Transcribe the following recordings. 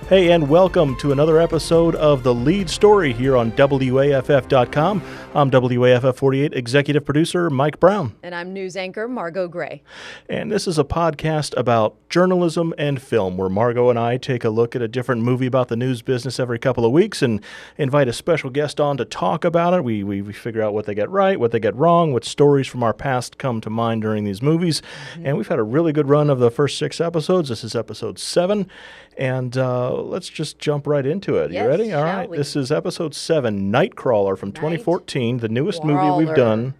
Hey, and welcome to another episode of The Lead Story here on WAFF.com. I'm WAFF 48 executive producer Mike Brown. And I'm news anchor Margot Gray. And this is a podcast about journalism and film, where Margot and I take a look at a different movie about the news business every couple of weeks and invite a special guest on to talk about it. We figure out what they get right, what they get wrong, what stories from our past come to mind during these movies. Mm-hmm. And we've had a really good run of the first 6 episodes. This is episode 7. And let's just jump right into it. Yes, you ready? All right. We? This is episode 7, Nightcrawler from 2014, the newest movie we've done.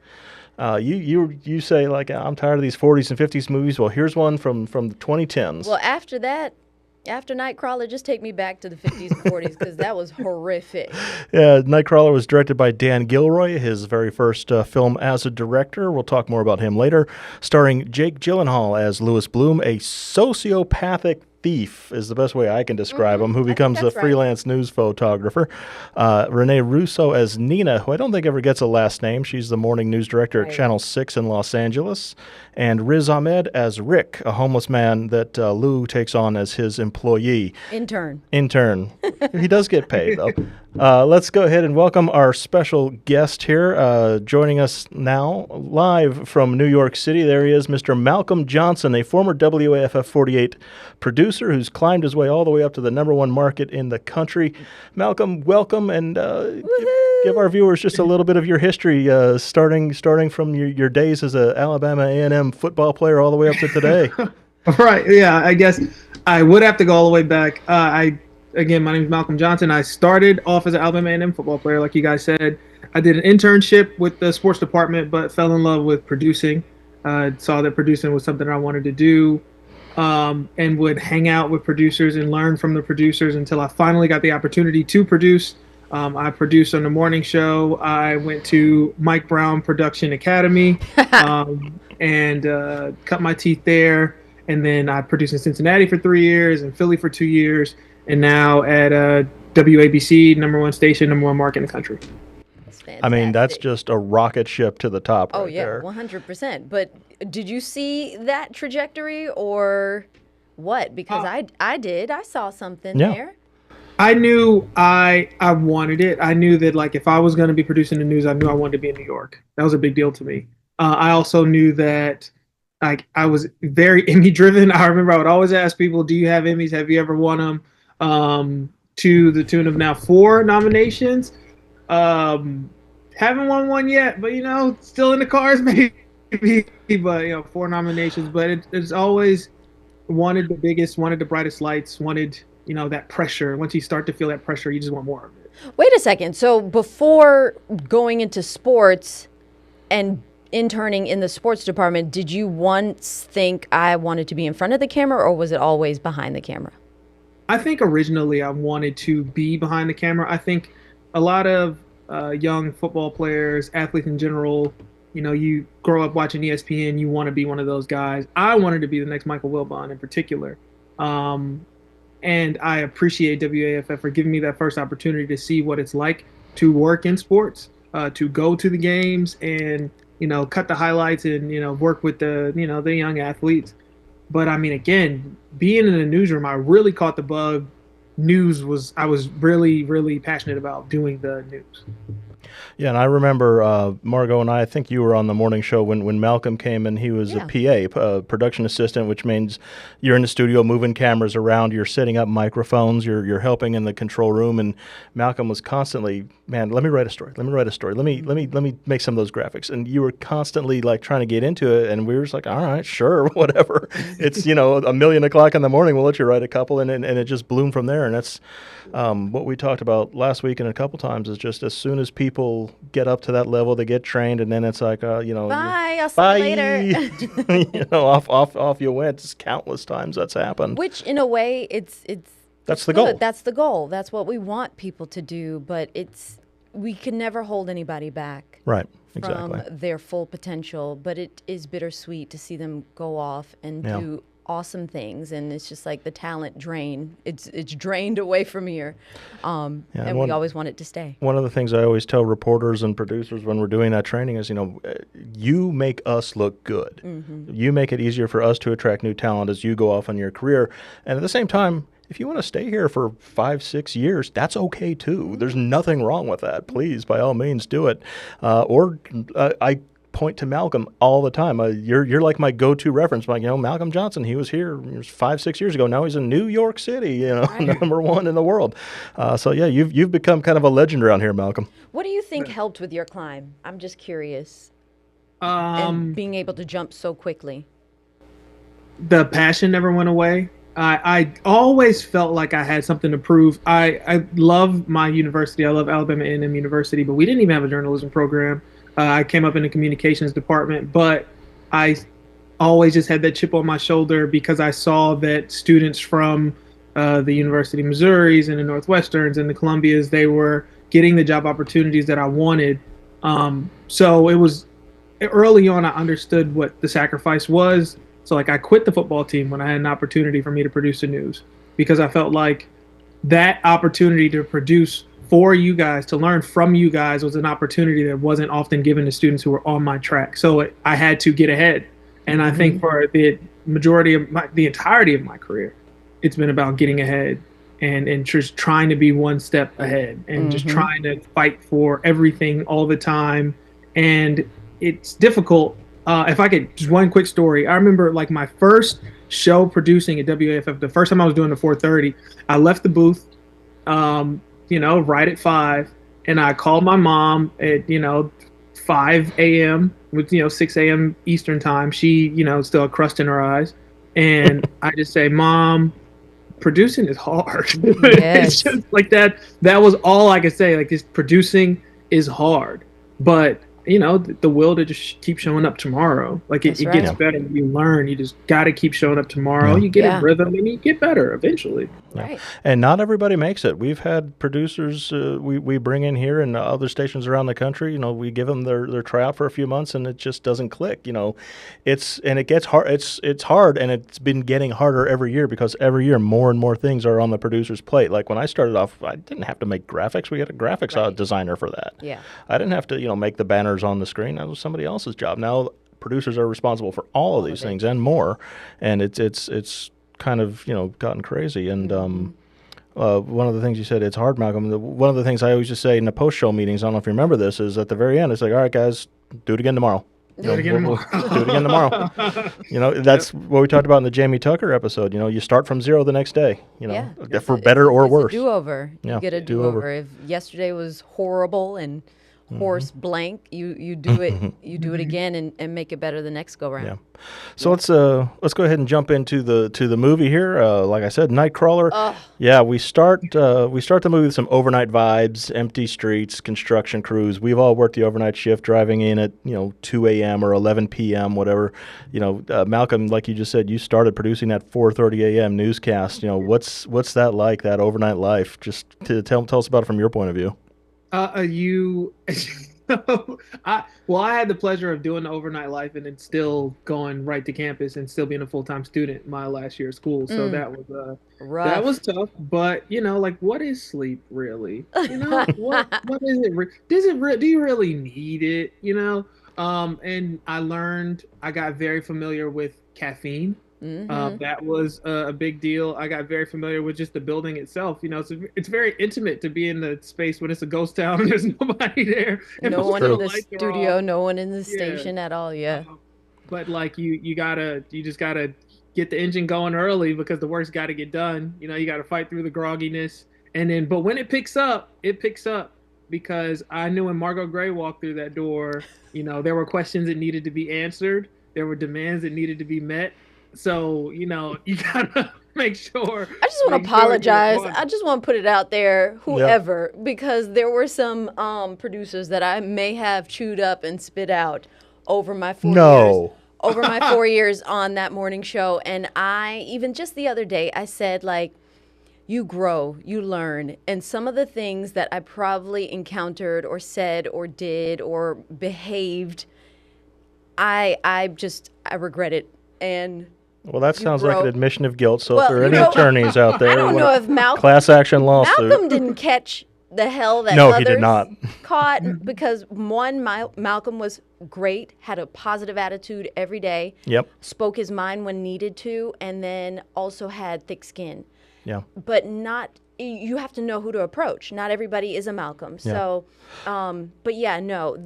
You say, like, I'm tired of these 40s and 50s movies. Well, here's one from the 2010s. Well, after Nightcrawler, just take me back to the 50s and 40s because that was horrific. Yeah, Nightcrawler was directed by Dan Gilroy, his very first film as a director. We'll talk more about him later. Starring Jake Gyllenhaal as Louis Bloom, a sociopathic thief is the best way I can describe him, who becomes a freelance news photographer. Renee Russo as Nina, who I don't think ever gets a last name. She's the morning news director at Channel 6 in Los Angeles. And Riz Ahmed as Rick, a homeless man that Lou takes on as his employee. Intern. He does get paid, though. Let's go ahead and welcome our special guest here. Joining us now, live from New York City, there he is, Mr. Malcolm Johnson, a former WAFF 48 producer who's climbed his way all the way up to the #1 market in the country. Malcolm, welcome, and give our viewers just a little bit of your history, starting from your days as a Alabama A&M football player all the way up to today. Right, yeah, I guess I would have to go all the way back. Again, my name is Malcolm Johnson. I started off as an Alabama A&M football player, like you guys said. I did an internship with the sports department, but fell in love with producing. Saw that producing was something I wanted to do, and would hang out with producers and learn from the producers until I finally got the opportunity to produce. I produced on the morning show. I went to Mike Brown Production Academy and cut my teeth there. And then I produced in Cincinnati for 3 years and Philly for 2 years. And now at WABC, #1 station, #1 market in the country. I mean, that's just a rocket ship to the top right there. 100%. But did you see that trajectory or what? Because I did. I saw something there. I knew I wanted it. I knew that, like, if I was going to be producing the news, I knew I wanted to be in New York. That was a big deal to me. I also knew that I was very Emmy driven. I remember I would always ask people, do you have Emmys? Have you ever won them? To the tune of now 4 nominations. Haven't won one yet, but, still in the cars maybe. But, 4 nominations. But it's always wanted the biggest, wanted the brightest lights, wanted, that pressure. Once you start to feel that pressure, you just want more of it. Wait a second. So before going into sports and interning in the sports department, did you once think I wanted to be in front of the camera, or was it always behind the camera? I think originally I wanted to be behind the camera. I think a lot of young football players, athletes in general, you grow up watching ESPN, you want to be one of those guys. I wanted to be the next Michael Wilbon in particular. And I appreciate WAFF for giving me that first opportunity to see what it's like to work in sports, to go to the games and, cut the highlights and, work with the young athletes. But I mean, again, being in the newsroom, I really caught the bug. I was really, really passionate about doing the news. Yeah, and I remember Margot and I think you were on the morning show when Malcolm came and he was a PA, production assistant, which means you're in the studio moving cameras around, you're setting up microphones, you're helping in the control room, and Malcolm was constantly, man, let me write a story, let me make some of those graphics, and you were constantly like trying to get into it, and we were just like, all right, sure, whatever. It's 1:00 in the morning, we'll let you write a couple, and it just bloomed from there, and that's what we talked about last week and a couple times is just as soon as people get up to that level, they get trained, and then it's like, bye, I'll see you later. Off you went. It's countless times that's happened. Which, in a way, that's the goal. That's the goal. That's what we want people to do, but we can never hold anybody back. Right, exactly. From their full potential, but it is bittersweet to see them go off and do awesome things, and it's just like the talent drain. It's drained away from here, and we always want it to stay. One of the things I always tell reporters and producers when we're doing that training is, you make us look good. Mm-hmm. You make it easier for us to attract new talent as you go off on your career, and at the same time, if you want to stay here for 5-6 years, that's okay too. There's nothing wrong with that. Please, by all means, do it. I point to Malcolm all the time. You're like my go-to reference. Like, Malcolm Johnson, he was here 5-6 years ago. Now he's in New York City, Right. number one in the world. So yeah, you've become kind of a legend around here, Malcolm. What do you think helped with your climb? I'm just curious. Um, And being able to jump so quickly. the passion never went away. I always felt like I had something to prove. I love my university. I love Alabama A&M University, but we didn't even have a journalism program. I came up in the communications department, but I always just had that chip on my shoulder because I saw that students from the University of Missouris and the Northwesterns and the Columbias, they were getting the job opportunities that I wanted. So it was early on, I understood what the sacrifice was. So like I quit the football team when I had an opportunity for me to produce the news because I felt like that opportunity to produce for you guys, to learn from you guys, was an opportunity that wasn't often given to students who were on my track. So I had to get ahead. And I think for the majority of the entirety of my career, it's been about getting ahead and just trying to be one step ahead and just trying to fight for everything all the time. And it's difficult. If I could, just one quick story. I remember like my first show producing at WAFF, the first time I was doing the 4:30, I left the booth, right at 5, and I called my mom at, 5 a.m. with, 6 a.m. Eastern time. She, still a crust in her eyes. And I just say, Mom, producing is hard. It's just like that. That was all I could say. Like, this producing is hard. But the will to just keep showing up tomorrow. Like it gets better. You learn. You just got to keep showing up tomorrow. You get a rhythm and you get better eventually. Right. And not everybody makes it. We've had producers we bring in here and other stations around the country. We give them their tryout for a few months and it just doesn't click. It gets hard. It's hard, and it's been getting harder every year because every year more and more things are on the producer's plate. Like when I started off, I didn't have to make graphics. We had a graphics designer for that. Yeah. I didn't have to make the banners on the screen. That was somebody else's job. Now producers are responsible for all of these things and more, and it's kind of gotten crazy. And one of the things you said, it's hard, Malcolm. One of the things I always just say in the post-show meetings, I don't know if you remember this, is at the very end, it's like, all right, guys, do it again tomorrow. Do it again tomorrow. Do it again tomorrow. That's what we talked about in the Jamie Tucker episode. You start from zero the next day. For better or worse. It's a do-over. You get a do-over. If yesterday was horrible and horse blank, you do it. You do it again and make it better the next go round. Yeah. So let's go ahead and jump into the movie here. Like I said, Nightcrawler. Yeah, we start the movie with some overnight vibes, empty streets, construction crews. We've all worked the overnight shift, driving in at 2 a.m. or 11 p.m. whatever. Malcolm, like you just said, you started producing that 4:30 a.m. newscast. What's that like, that overnight life? Just to tell us about it from your point of view. I had the pleasure of doing the overnight life and then still going right to campus and still being a full-time student my last year of school. So that was rough. That was tough. But what is sleep really? What is it? Do you really need it? And I got very familiar with caffeine. That was a big deal. I got very familiar with just the building itself. It's very intimate to be in the space when it's a ghost town and there's nobody there. No one in the studio, no one in the station at all. Yeah. But you just gotta get the engine going early because the work's got to get done. You got to fight through the grogginess, but when it picks up because I knew when Margot Gray walked through that door, there were questions that needed to be answered. There were demands that needed to be met. So, you gotta make sure. I just want to apologize. I just want to put it out there, whoever, because there were some producers that I may have chewed up and spit out over my 4 years. Over my 4 years on that morning show. And I, even just the other day, I said, you grow, you learn. And some of the things that I probably encountered or said or did or behaved, I regret it. And well, that sounds like an admission of guilt. So if there are any attorneys out there, I don't know if class action lawsuit. Malcolm didn't catch the hell that no, others he did not. caught because Malcolm was great, had a positive attitude every day. Yep. Spoke his mind when needed to, and then also had thick skin. but not. You have to know who to approach. Not everybody is a Malcolm. Yeah. So, but yeah, no.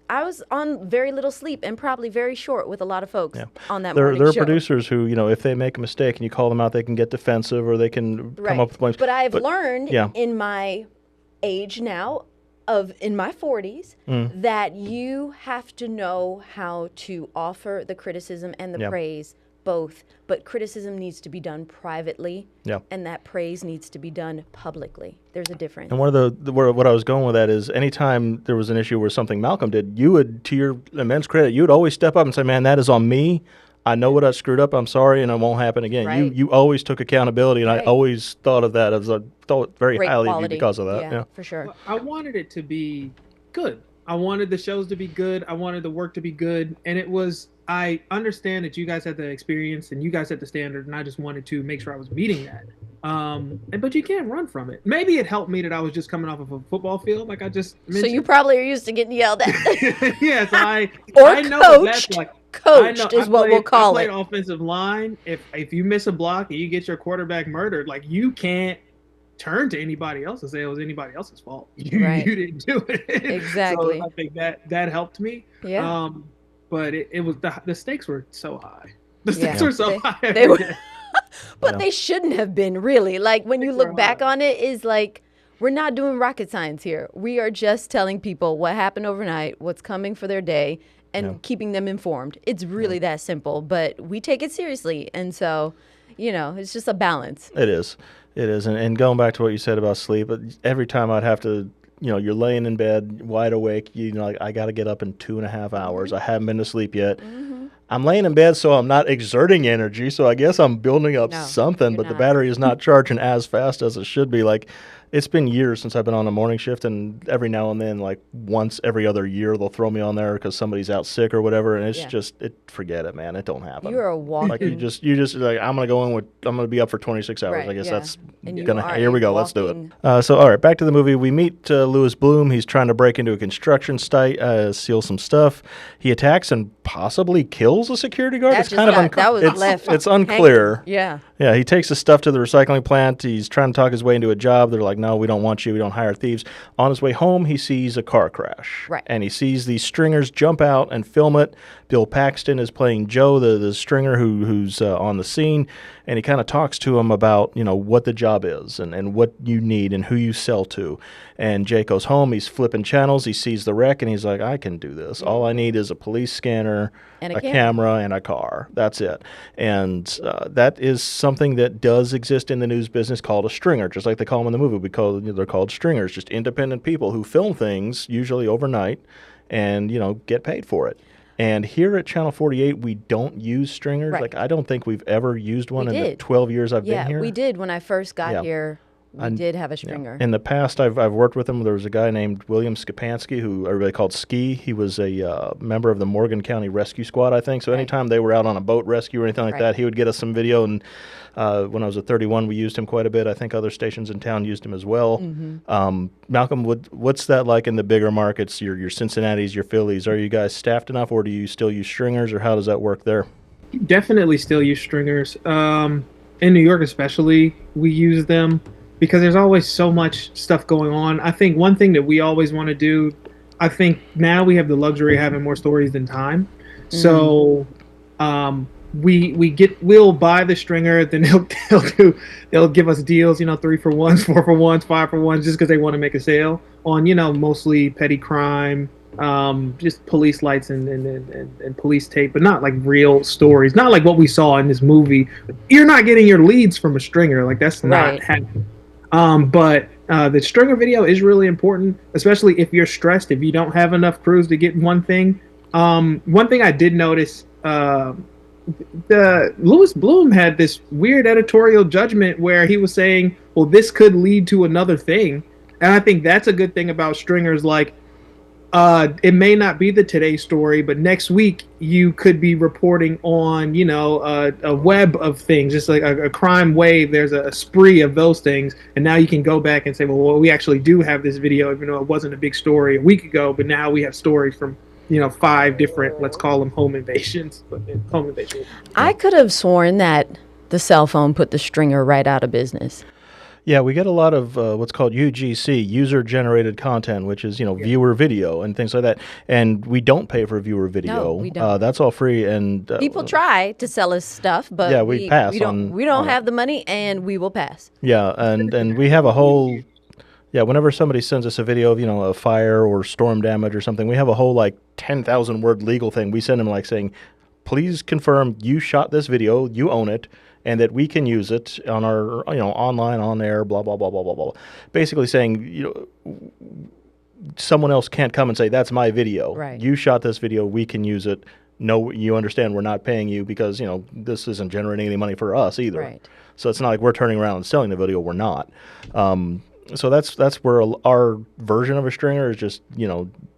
I was on very little sleep and probably very short with a lot of folks on that morning There are show. producers who, if they make a mistake and you call them out, they can get defensive or they can come up with blames. But I've learned in my age now, in my 40s, that you have to know how to offer the criticism and the praise both, but criticism needs to be done privately, and that praise needs to be done publicly. There's a difference. And one of what I was going with that is, anytime there was an issue where something Malcolm did, you would, to your immense credit, you would always step up and say, "Man, that is on me. I know what I screwed up. I'm sorry, and it won't happen again." Right. You always took accountability, and I always thought of that as thought very Great highly quality. of you because of that. Yeah, for sure. Well, I wanted it to be good. I wanted the shows to be good. I wanted the work to be good, and it was. I understand that you guys had the experience and you guys had the standard, and I just wanted to make sure I was meeting that. But you can't run from it. Maybe it helped me that I was just coming off of a football field, like I just mentioned. So you probably are used to getting yelled at. Yes, I know coached. That's like Coached is what we'll call it. I played offensive line. If you miss a block and you get your quarterback murdered, like you can't turn to anybody else and say it was anybody else's fault. You didn't do it. Exactly. So I think that helped me. Yeah. But it was the stakes were so high. The stakes were so high. They were, but they shouldn't have been, really. Like, when you look back on it, is like, we're not doing rocket science here. We are just telling people what happened overnight, what's coming for their day, and keeping them informed. It's really that simple, but we take it seriously. And so, it's just a balance. It is. And going back to what you said about sleep, every time I'd have to, you're laying in bed wide awake, like, I got to get up in 2.5 hours. I haven't been to sleep yet. I'm laying in bed, so I'm not exerting energy, so I guess I'm building up something, but the battery is not charging as fast as it should be. Like, it's been years since I've been on a morning shift, and every now and then, like once every other year, they'll throw me on there because somebody's out sick or whatever, and it's just, forget it, man. It don't happen. You're a walking. Like, you just like, I'm going to be up for 26 hours. Right, I guess that's here we go. Let's do it. So, all right, back to the movie. We meet Louis Bloom. He's trying to break into a construction site, steal some stuff. He attacks and possibly kills a security guard. It's kind of it's unclear. Yeah. Yeah, he takes his stuff to the recycling plant. He's trying to talk his way into a job. They're like, "No, we don't want you. We don't hire thieves." On his way home, he sees a car crash. Right. And he sees these stringers jump out and film it. Bill Paxton is playing Joe, the stringer who's on the scene. And he kind of talks to him about, what the job is and what you need and who you sell to. And Jake goes home. He's flipping channels. He sees the wreck, and he's like, "I can do this. All I need is a police scanner, and a camera, and a car. That's it." And that is something that does exist in the news business, called a stringer, just like they call them in the movie. They're called stringers, just independent people who film things, usually overnight, and, get paid for it. And here at Channel 48, we don't use stringers. Right. Like, I don't think we've ever used one in the 12 years I've been here. Yeah, we did when I first got here. We did have a stringer. In the past, I've worked with him. There was a guy named William Skapansky, who everybody called Ski. He was a member of the Morgan County Rescue Squad, I think. So anytime they were out on a boat rescue or anything like that, he would get us some video. And when I was at 31, we used him quite a bit. I think other stations in town used him as well. Malcolm, what's that like in the bigger markets, your Cincinnatis, your Phillies? Are you guys staffed enough, or do you still use stringers, or how does that work there? Definitely still use stringers. In New York especially, we use them, because there's always so much stuff going on. I think one thing that we always want to do, I think now we have the luxury of having more stories than time. So we'll buy the stringer, then they'll give us deals, 3 for 1s, 4 for 1s, 5 for 1s, just because they want to make a sale on, mostly petty crime, just police lights and police tape, but not like real stories, not like what we saw in this movie. You're not getting your leads from a stringer, like that's not happening. But the stringer video is really important, especially if you're stressed, if you don't have enough crews to get one thing. One thing I did notice, Louis Bloom had this weird editorial judgment where he was saying, well, this could lead to another thing. And I think that's a good thing about stringers. Like, it may not be the Today story, but next week you could be reporting on, a web of things, just like a crime wave. There's a spree of those things. And now you can go back and say, well, we actually do have this video, even though it wasn't a big story a week ago, but now we have stories from 5 different, let's call them home invasions. I could have sworn that the cell phone put the stringer right out of business. Yeah, we get a lot of what's called UGC, user-generated content, which is, viewer video and things like that. And we don't pay for viewer video. No, we don't. That's all free. And people try to sell us stuff, but yeah, we pass we don't, on. We don't have the money, and we will pass. Yeah, and we have a whole. Yeah, whenever somebody sends us a video of, a fire or storm damage or something, we have a whole 10,000 word legal thing. We send them saying, please confirm you shot this video, you own it, and that we can use it on our, online, on air, blah, blah, blah, blah, blah, blah. Basically saying, someone else can't come and say, that's my video. Right. You shot this video, we can use it. No, you understand we're not paying you because, this isn't generating any money for us either. Right. So it's not like we're turning around and selling the video. We're not. So that's where our version of a stringer is just,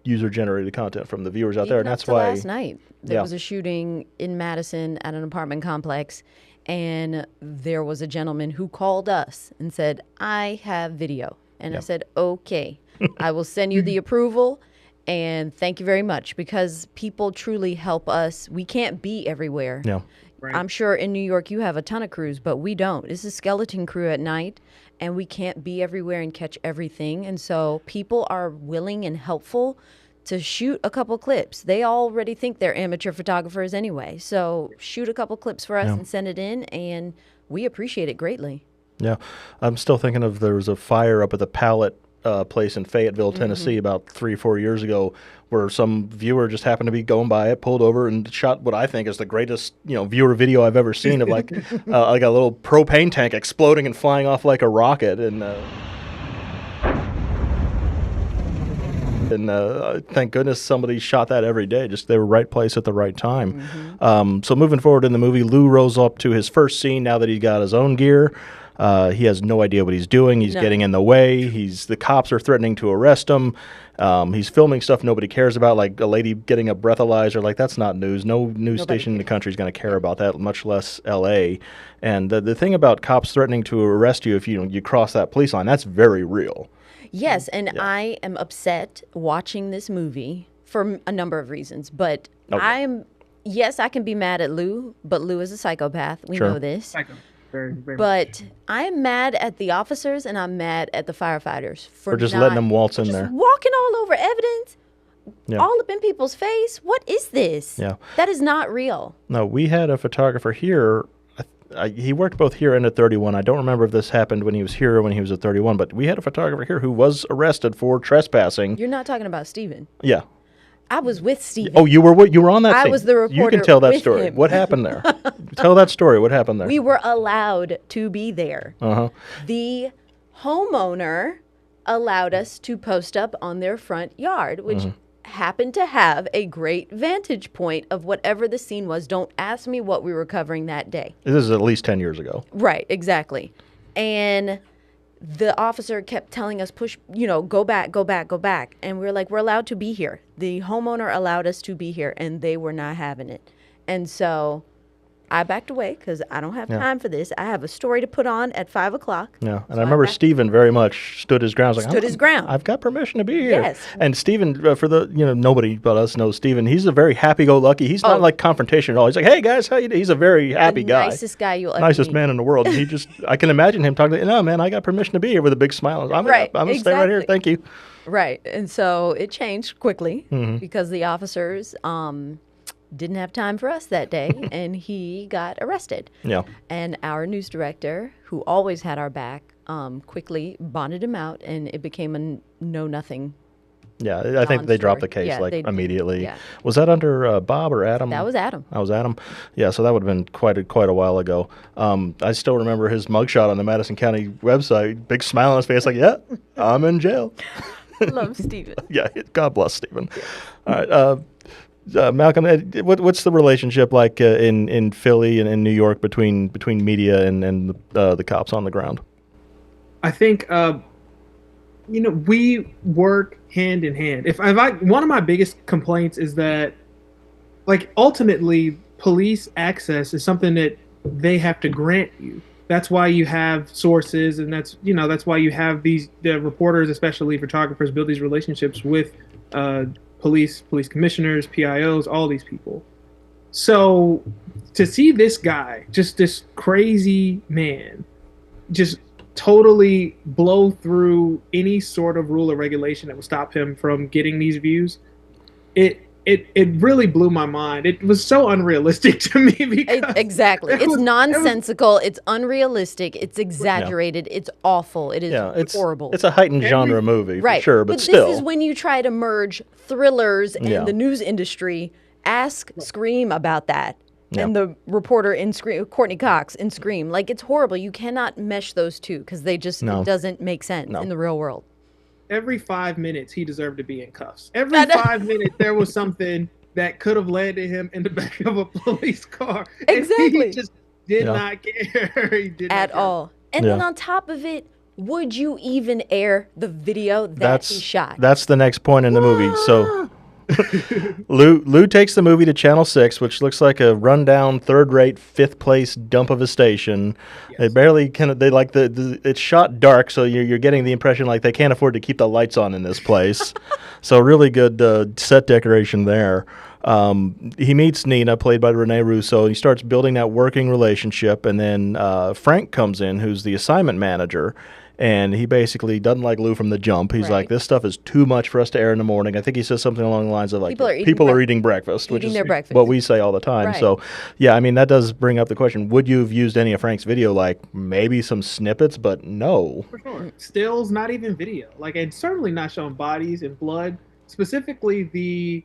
user-generated content from the viewers out there. And that's why last night there was a shooting in Madison at an apartment complex, and there was a gentleman who called us and said, I have video. And I said, okay, I will send you the approval, and thank you very much, because people truly help us. We can't be everywhere. Yeah. Right. I'm sure in New York you have a ton of crews, but we don't. It's a skeleton crew at night, and we can't be everywhere and catch everything. And so people are willing and helpful to shoot a couple clips. They already think they're amateur photographers anyway. So shoot a couple clips for us and send it in, and we appreciate it greatly. Yeah. I'm still thinking of there was a fire up at the Pallet place in Fayetteville, Tennessee about 3-4 years ago, where some viewer just happened to be going by it, pulled over and shot what I think is the greatest, viewer video I've ever seen of a little propane tank exploding and flying off like a rocket. And thank goodness somebody shot that every day. Just they were right place at the right time. So moving forward in the movie, Lou rolls up to his first scene now that he's got his own gear. He has no idea what he's doing. He's getting in the way. The cops are threatening to arrest him. He's filming stuff nobody cares about, like a lady getting a breathalyzer. That's not news. No news station in the country is going to care about that, much less L.A. And the thing about cops threatening to arrest you if you cross that police line, that's very real. Yes, and I am upset watching this movie for a number of reasons. But yes, I can be mad at Lou, but Lou is a psychopath. We know this. Psycho. Very, very but I'm mad at the officers, and I'm mad at the firefighters for just letting them waltz in there. Walking all over evidence, all up in people's face. What is this? Yeah. That is not real. No, we had a photographer here. He worked both here and at 31. I don't remember if this happened when he was here or when he was at 31, but we had a photographer here who was arrested for trespassing. You're not talking about Steven. Yeah. I was with Steven. Oh, you were on that scene. I was the reporter. You can tell that with story. him. What happened there? Tell that story. What happened there? We were allowed to be there. Uh-huh. The homeowner allowed us to post up on their front yard, which happened to have a great vantage point of whatever the scene was. Don't ask me what we were covering that day. This is at least 10 years ago. Right, exactly. And the officer kept telling us, go back, go back, go back. And we were like, we're allowed to be here. The homeowner allowed us to be here, and they were not having it. And so I backed away because I don't have time for this. I have a story to put on at 5 o'clock. Yeah, and I remember Stephen very much stood his ground. Stood his ground. I've got permission to be here. Yes. And Stephen, for the, nobody but us knows Stephen. He's a very happy-go-lucky. He's not like confrontation at all. He's like, hey, guys, how you doing? He's a very happy guy. Nicest guy you'll ever Nicest meet. man in the world. And I can imagine him talking, no, man, I got permission to be here with a big smile. I'm going to stay right here. Thank you. Right. And so it changed quickly because the officers didn't have time for us that day, and he got arrested. Yeah. And our news director, who always had our back, quickly bonded him out, and it became a know-nothing. Yeah, I think they dropped the case immediately. Yeah. Was that under Bob or Adam? That was Adam. That was Adam. Yeah, so that would have been quite a while ago. I still remember his mugshot on the Madison County website. Big smile on his face, like, yeah, I'm in jail. Love Stephen. Yeah, God bless Stephen. All right, Malcolm, what's the relationship like in Philly and in New York between media and the cops on the ground? I think we work hand in hand. One of my biggest complaints is that, ultimately, police access is something that they have to grant you. That's why you have sources, and that's why you have the reporters, especially photographers, build these relationships with police commissioners, PIOs, all these people. So to see this guy, just this crazy man, just totally blow through any sort of rule or regulation that would stop him from getting these views, it really blew my mind. It was so unrealistic to me because exactly. It's nonsensical. It's unrealistic. It's exaggerated. Yeah. It's awful. It is horrible. It's a heightened genre movie, right. for sure, but still. This is when you try to merge thrillers and the news industry. Ask Scream about that. Yeah. And the reporter in Scream, Courtney Cox in Scream. Like, it's horrible. You cannot mesh those two because they just, it doesn't make sense in the real world. Every 5 minutes, he deserved to be in cuffs. Every 5 minutes, there was something that could have landed him in the back of a police car. Exactly. And he just did not care. He did at all. And then on top of it, would you even air the video that he shot? That's the next point in the movie. So Lou takes the movie to Channel 6, which looks like a rundown, third-rate, fifth-place dump of a station. Yes. They barely it's shot dark, so you're getting the impression like they can't afford to keep the lights on in this place. So really good set decoration there. He meets Nina, played by Rene Russo. He starts building that working relationship, and then Frank comes in, who's the assignment manager. And he basically doesn't like Lou from the jump. He's like, this stuff is too much for us to air in the morning. I think he says something along the lines of like, people are eating breakfast, which is what we say all the time. Right. So, yeah, I mean, that does bring up the question, would you have used any of Frank's video, like maybe some snippets, but no. For sure. Stills, not even video. Like, and certainly not showing bodies and blood. Specifically the,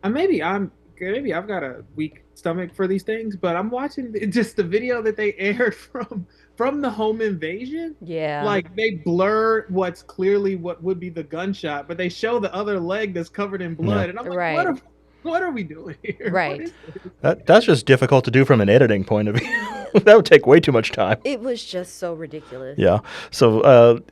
maybe I've got a weak stomach for these things, but I'm watching just the video that they aired from the home invasion. Yeah. Like, they blur what's clearly what would be the gunshot, but they show the other leg that's covered in blood. And I'm like, what are we doing here? Right. That's just difficult to do from an editing point of view. That would take way too much time. It was just so ridiculous. Yeah. So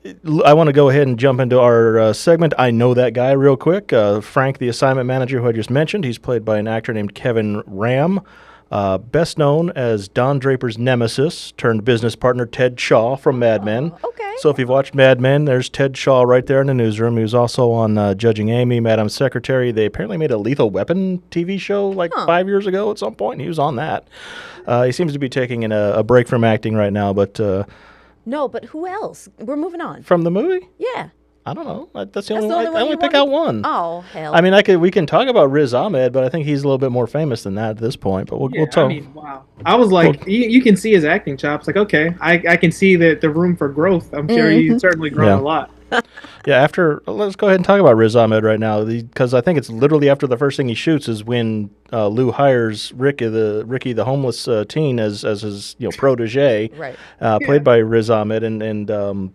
I want to go ahead and jump into our segment, I Know That Guy, real quick. Frank, the assignment manager who I just mentioned, he's played by an actor named Kevin Ram. Best known as Don Draper's nemesis turned business partner Ted Shaw from Mad Men. Okay. So if you've watched Mad Men, there's Ted Shaw right there in the newsroom. He was also on Judging Amy, Madam's Secretary. They apparently made a Lethal Weapon TV show 5 years ago at some point. He was on that. He seems to be taking a break from acting right now, but... no, but who else? We're moving on. From the movie? Yeah. I don't know. That's the only one. I only pick out one. Oh, hell. I mean, we can talk about Riz Ahmed, but I think he's a little bit more famous than that at this point. But we'll talk. I mean, wow. I was like, you can see his acting chops. Like, okay, I can see the room for growth. I'm sure he's certainly grown a lot. Yeah, let's go ahead and talk about Riz Ahmed right now, because I think it's literally after the first thing he shoots is when Lou hires Ricky, the homeless teen, as his protege, right? Played by Riz Ahmed, and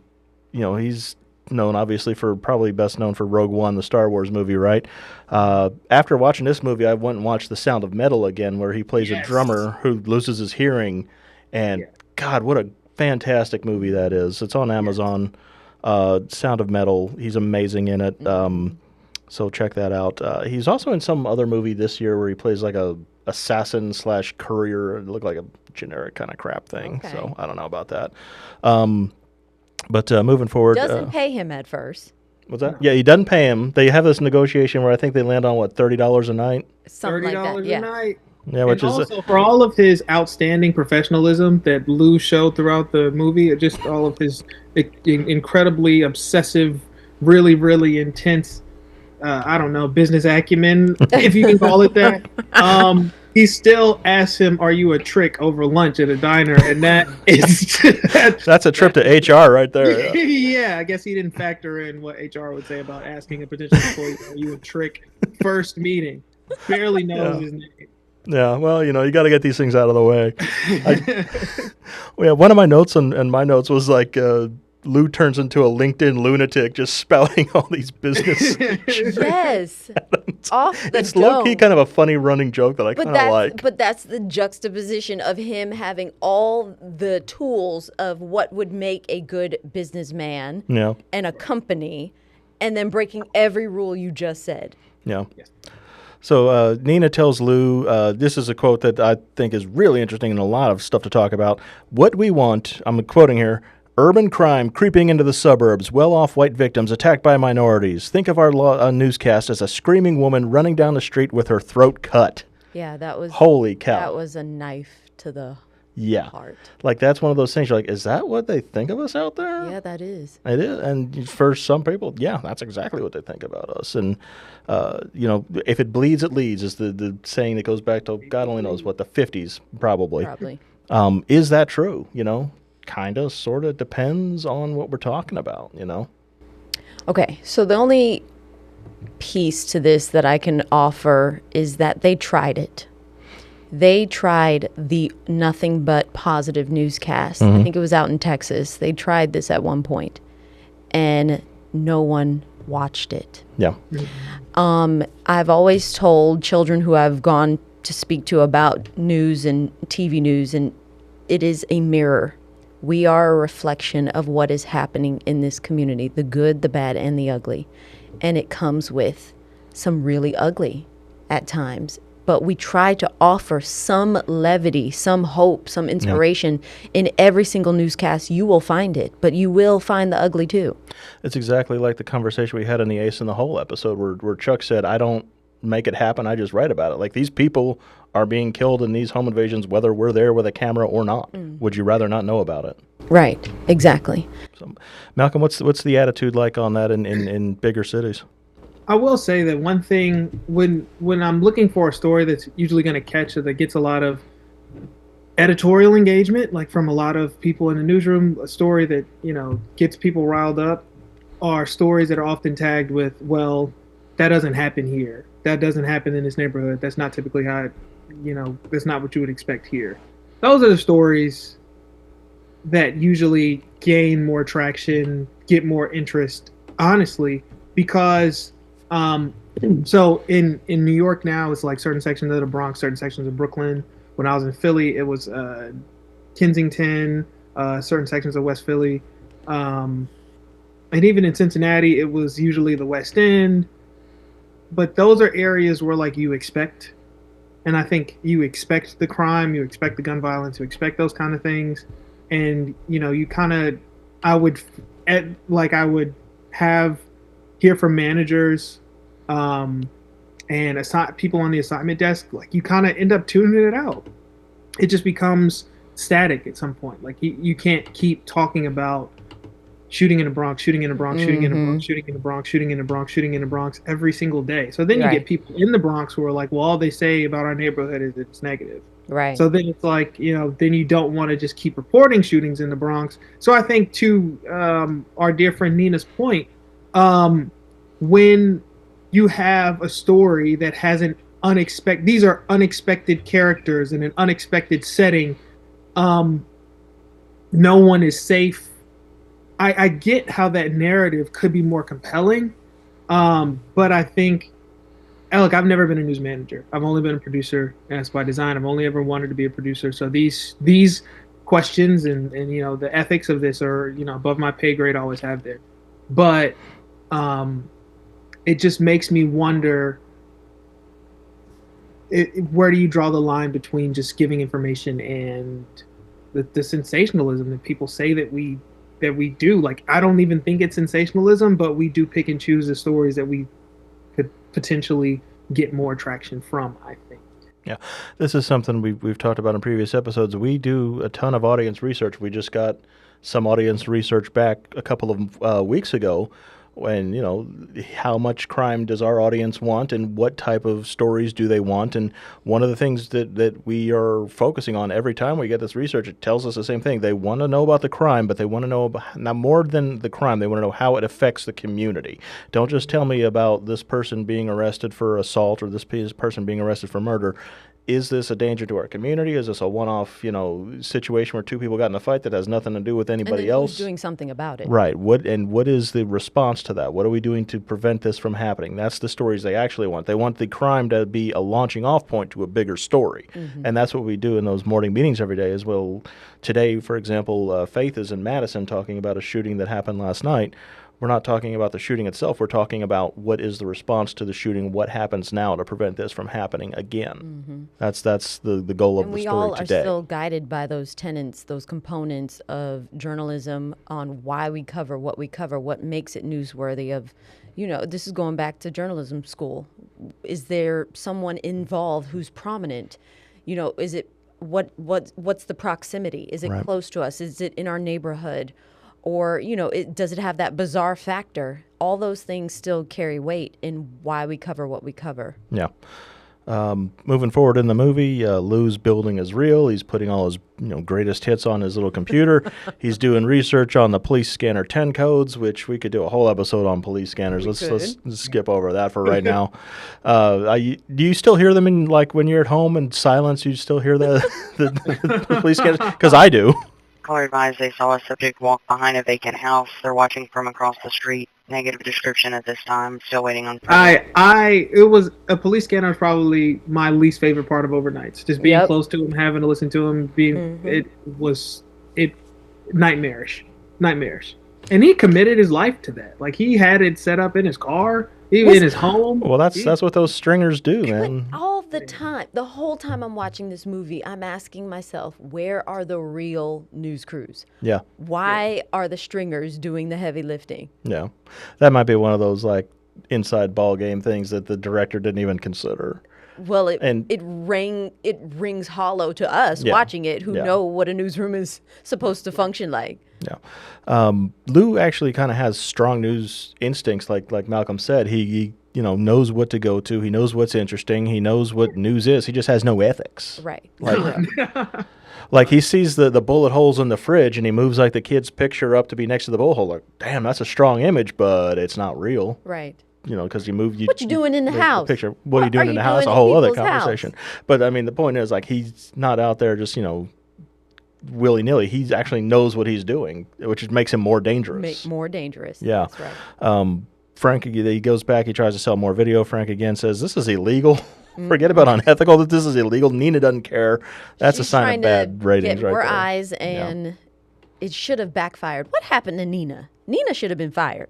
he's known obviously probably best known for Rogue One, the Star Wars movie, right? After watching this movie, I went and watched The Sound of Metal again, where he plays a drummer who loses his hearing, and God, what a fantastic movie that is. It's on Amazon. Sound of Metal. He's amazing in it. So check that out. He's also in some other movie this year where he plays like a assassin/courier. It looked like a generic kind of crap thing. Okay. So I don't know about that. But moving forward, doesn't pay him at first. What's that? Yeah, he doesn't pay him. They have this negotiation where I think they land on $30 a night. Something like that. a night. Yeah, which and is also for all of his outstanding professionalism that Lou showed throughout the movie, just all of his incredibly obsessive, really, really intense, business acumen, if you can call it that. He still asks him, "Are you a trick?" over lunch at a diner, and that is that's a trip to HR right there. Yeah, I guess he didn't factor in what HR would say about asking a potential employee, "Are you a trick?" First meeting, barely knows his name. Yeah, well, you got to get these things out of the way. One of my notes and my notes was like, Lou turns into a LinkedIn lunatic just spouting all these business. Yes. Off the It's low-key kind of a funny running joke that I kind of like. But that's the juxtaposition of him having all the tools of what would make a good businessman and a company, and then breaking every rule you just said. Yeah. Yes. So Nina tells Lou, this is a quote that I think is really interesting and a lot of stuff to talk about. What we want, I'm quoting here, urban crime creeping into the suburbs, well-off white victims attacked by minorities. Think of our newscast as a screaming woman running down the street with her throat cut. Yeah, that was... Holy cow. That was a knife to the part. Like that's one of those things. You're like, is that what they think of us out there? Yeah, that is. It is, and for some people, yeah, that's exactly what they think about us. And if it bleeds, it leads is the saying that goes back to God only knows what, the 50s probably. Is that true? Kind of, sort of depends on what we're talking about. Okay, so the only piece to this that I can offer is that they tried it. They tried the nothing but positive newscast. I think it was out in Texas. They tried this at one point, and no one watched it. Yeah. I've always told children who I've gone to speak to about news and TV news, and it is a mirror. We are a reflection of what is happening in this community, the good, the bad, and the ugly. And it comes with some really ugly at times. But we try to offer some levity, some hope, some inspiration in every single newscast. You will find it, but you will find the ugly too. It's exactly like the conversation we had in the Ace in the Hole episode where Chuck said, I don't make it happen, I just write about it. Like, these people are being killed in these home invasions, whether we're there with a camera or not. Would you rather not know about it? Right, exactly. So, Malcolm, what's the attitude like on that in bigger cities? I will say that one thing, when I'm looking for a story that's usually going to catch it, that gets a lot of editorial engagement, like from a lot of people in the newsroom, a story that, gets people riled up, are stories that are often tagged with, well, that doesn't happen here. That doesn't happen in this neighborhood. That's not typically how it, that's not what you would expect here. Those are the stories that usually gain more traction, get more interest, honestly, because so in New York now, it's like certain sections of the Bronx, certain sections of Brooklyn. When I was in Philly, it was Kensington, certain sections of West Philly. And even in Cincinnati, it was usually the West End. But those are areas where, like, you expect. And I think you expect the crime, you expect the gun violence, you expect those kind of things. And, you kind of, I would hear from managers and people on the assignment desk, like, you kind of end up tuning it out. It just becomes static at some point. Like, you can't keep talking about shooting in the Bronx, shooting in the Bronx, shooting in the Bronx, shooting in the Bronx, shooting in the Bronx, shooting in the Bronx every single day. So then you get people in the Bronx who are like, well, all they say about our neighborhood is it's negative. Right. So then it's like, then you don't want to just keep reporting shootings in the Bronx. So I think, to our dear friend Nina's point, when you have a story that has these are unexpected characters in an unexpected setting, no one is safe. I get how that narrative could be more compelling, but I think, look, I've never been a news manager. I've only been a producer, and that's by design. I've only ever wanted to be a producer. So these questions and the ethics of this are above my pay grade. Always have been, but it just makes me wonder, where do you draw the line between just giving information and the sensationalism that people say that we do? Like, I don't even think it's sensationalism, but we do pick and choose the stories that we could potentially get more traction from, I think. Yeah, this is something we've talked about in previous episodes. We do a ton of audience research. We just got some audience research back a couple of weeks ago, when, how much crime does our audience want and what type of stories do they want? And one of the things that we are focusing on every time we get this research, it tells us the same thing. They want to know about the crime, but they want to know about, now more than the crime, they want to know how it affects the community. Don't just tell me about this person being arrested for assault or this person being arrested for murder. Is this a danger to our community? Is this a one-off, situation where two people got in a fight that has nothing to do with anybody else? Who's doing something about it? Right. What is the response to that? What are we doing to prevent this from happening? That's the stories they actually want. They want the crime to be a launching off point to a bigger story. And that's what we do in those morning meetings every day. As well, today, for example, Faith is in Madison talking about a shooting that happened last night. We're not talking about the shooting itself. We're talking about what is the response to the shooting, what happens now to prevent this from happening again. That's the goal of the story today. And we all are still guided by those tenets, those components of journalism on why we cover, what makes it newsworthy of, this is going back to journalism school. Is there someone involved who's prominent? Is it what's the proximity? Is it close to us? Is it in our neighborhood? Or, does it have that bizarre factor? All those things still carry weight in why we cover what we cover. Yeah. Moving forward in the movie, Lou's building his reel. He's putting all his greatest hits on his little computer. He's doing research on the police scanner 10 codes, which we could do a whole episode on police scanners. Let's skip over that for right now. Do you still hear them in, like, when you're at home in silence? You still hear the police scanners? Because I do. Caller advised they saw a subject walk behind a vacant house. They're watching from across the street. Negative description at this time. Still waiting on. It was a police scanner. Is probably my least favorite part of overnights. Just being close to him, having to listen to him. It was nightmarish. And he committed his life to that. Like, he had it set up in his car, even in his home. Well, that's what those stringers do, man. All the time, the whole time I'm watching this movie, I'm asking myself, where are the real news crews? Yeah. Why are the stringers doing the heavy lifting? Yeah. That might be one of those, like, inside ball game things that the director didn't even consider. Well, it rings hollow to us watching it, who know what a newsroom is supposed to function like. Yeah. Lou actually kind of has strong news instincts, like Malcolm said. He knows what to go to. He knows what's interesting. He knows what news is. He just has no ethics. Right. Like he sees the bullet holes in the fridge, and he moves, like, the kid's picture up to be next to the bullet hole. Like, damn, that's a strong image, but it's not real. Right. Because you moved. What you doing in the house? Picture. What are you doing in the house? A whole other conversation. But I mean, the point is, like, he's not out there just willy nilly. He actually knows what he's doing, which makes him more dangerous. More dangerous. Yeah. That's right. Frank, he goes back. He tries to sell more video. Frank again says, "This is illegal." Forget about unethical. That this is illegal. Nina doesn't care. That's a sign of bad ratings, right there. More eyes, and it should have backfired. What happened to Nina? Nina should have been fired.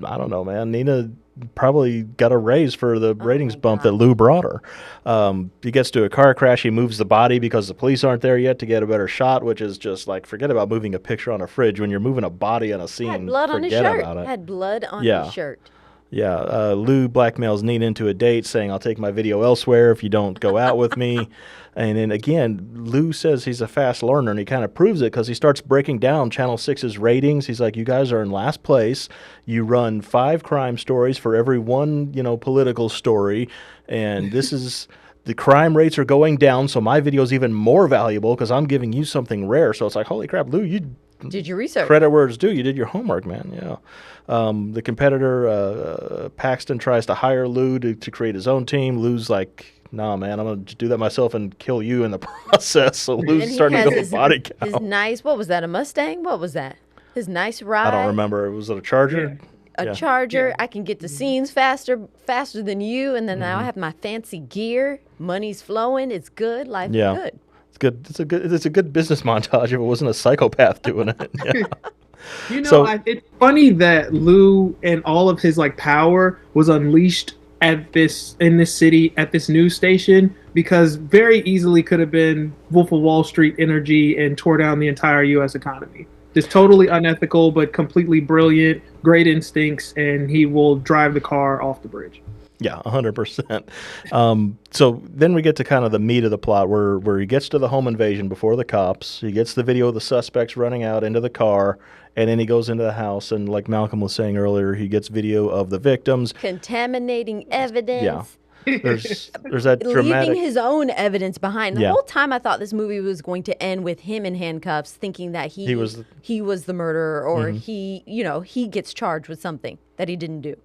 I don't know, man. Nina probably got a raise for the ratings bump that Lou brought her. He gets to a car crash. He moves the body because the police aren't there yet to get a better shot, which is just like, forget about moving a picture on a fridge. When you're moving a body on a scene, had blood on his shirt. Had blood on his shirt. Yeah, Lou blackmails Nina into a date, saying, "I'll take my video elsewhere if you don't go out with me." And then again, Lou says he's a fast learner, and he kind of proves it because he starts breaking down Channel 6's ratings. He's like, "You guys are in last place. You run 5 crime stories for every one, political story, and this is." The crime rates are going down, so my video is even more valuable because I'm giving you something rare. So it's like, holy crap, Lou, you did your research. Credit where it's due. You did your homework, man. Yeah. The competitor, Paxton, tries to hire Lou to create his own team. Lou's like, nah, man, I'm going to do that myself and kill you in the process. So Lou's starting to build a body count. His nice, what was that, a Mustang? What was that? His nice ride? I don't remember. Was it a Charger? Yeah. A Charger. I can get to scenes faster than you, and then now I have my fancy gear. Money's flowing. It's good. Life is good. It's good. It's a good business montage if it wasn't a psychopath doing it. Yeah. It's funny that Lou and all of his power was unleashed in this city at this news station, because very easily could have been Wolf of Wall Street energy and tore down the entire U.S. economy. Just totally unethical, but completely brilliant, great instincts, and he will drive the car off the bridge. Yeah, 100%. So then we get to kind of the meat of the plot where he gets to the home invasion before the cops. He gets the video of the suspects running out into the car, and then he goes into the house. And like Malcolm was saying earlier, he gets video of the victims. Contaminating evidence. Yeah. There's that dramatic... Leaving his own evidence behind. The whole time I thought this movie was going to end with him in handcuffs, thinking that he was the murderer, or he gets charged with something that he didn't do.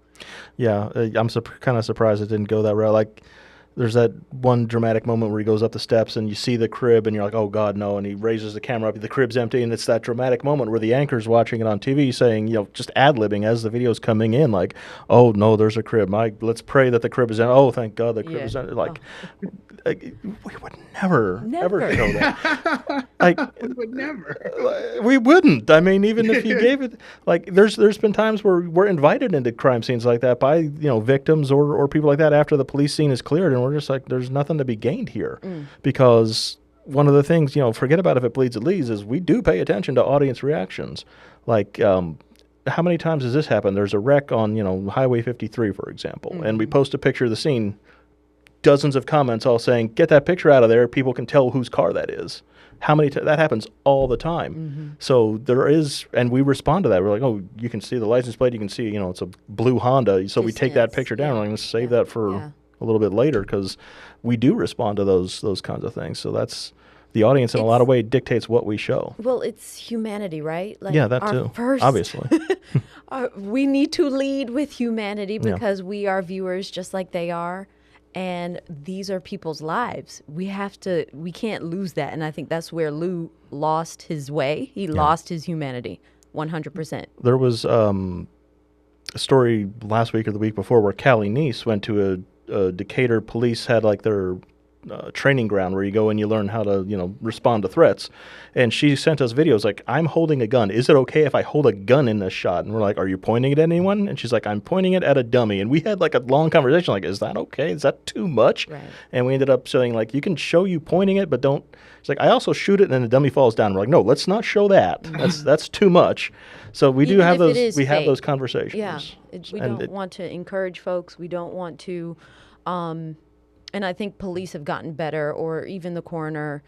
Yeah, I'm kind of surprised it didn't go that route. Like, there's that one dramatic moment where he goes up the steps and you see the crib and you're like, oh, God, no. And he raises the camera up, the crib's empty. And it's that dramatic moment where the anchor's watching it on TV saying, just ad-libbing as the video's coming in. Like, oh, no, there's a crib. Let's pray that the crib is in. Oh, thank God the crib is in. Like, we would never show that. We would never. We wouldn't. I mean, even if you gave it, there's been times where we're invited into crime scenes like that by, victims or people like that after the police scene is cleared. And we're just like, there's nothing to be gained here. Because one of the things, forget about if it bleeds, it leads, is we do pay attention to audience reactions. Like, how many times has this happened? There's a wreck on, Highway 53, for example, and we post a picture of the scene. dozens of comments all saying, "Get that picture out of there. People can tell whose car that is." How many that happens all the time. So there is, and we respond to that. We're like, "Oh, you can see the license plate. You can see, it's a blue Honda." So we take that picture down. We're going to save that for a little bit later because we do respond to those kinds of things. So that's the audience in a lot of ways dictates what we show. Well, it's humanity, right? Like that too. Obviously, we need to lead with humanity because we are viewers just like they are. And these are people's lives. We can't lose that. And I think that's where Lou lost his way. He lost his humanity, 100%. There was a story last week or the week before where Callie Neese went to a Decatur police had like their training ground where you go and you learn how to, respond to threats. And she sent us videos like, "I'm holding a gun. Is it okay if I hold a gun in this shot?" And we're like, "Are you pointing it at anyone?" And she's like, "I'm pointing it at a dummy." And we had like a long conversation like, "Is that okay? Is that too much?" Right. And we ended up saying like, "You can show you pointing it, but don't." It's like, "I also shoot it and then the dummy falls down." We're like, "No, let's not show that. That's too much." So we do have those. We have those conversations. Yeah, we don't want to encourage folks. We don't want to. And I think police have gotten better, or even the coroner,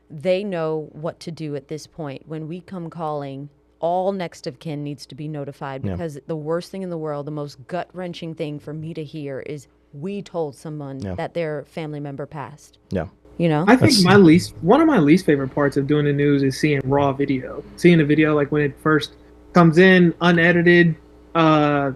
they know what to do at this point. When we come calling, all next of kin needs to be notified because the worst thing in the world, the most gut-wrenching thing for me to hear is we told someone that their family member passed. Yeah. I think one of my least favorite parts of doing the news is seeing raw video. Seeing a video like when it first comes in, unedited,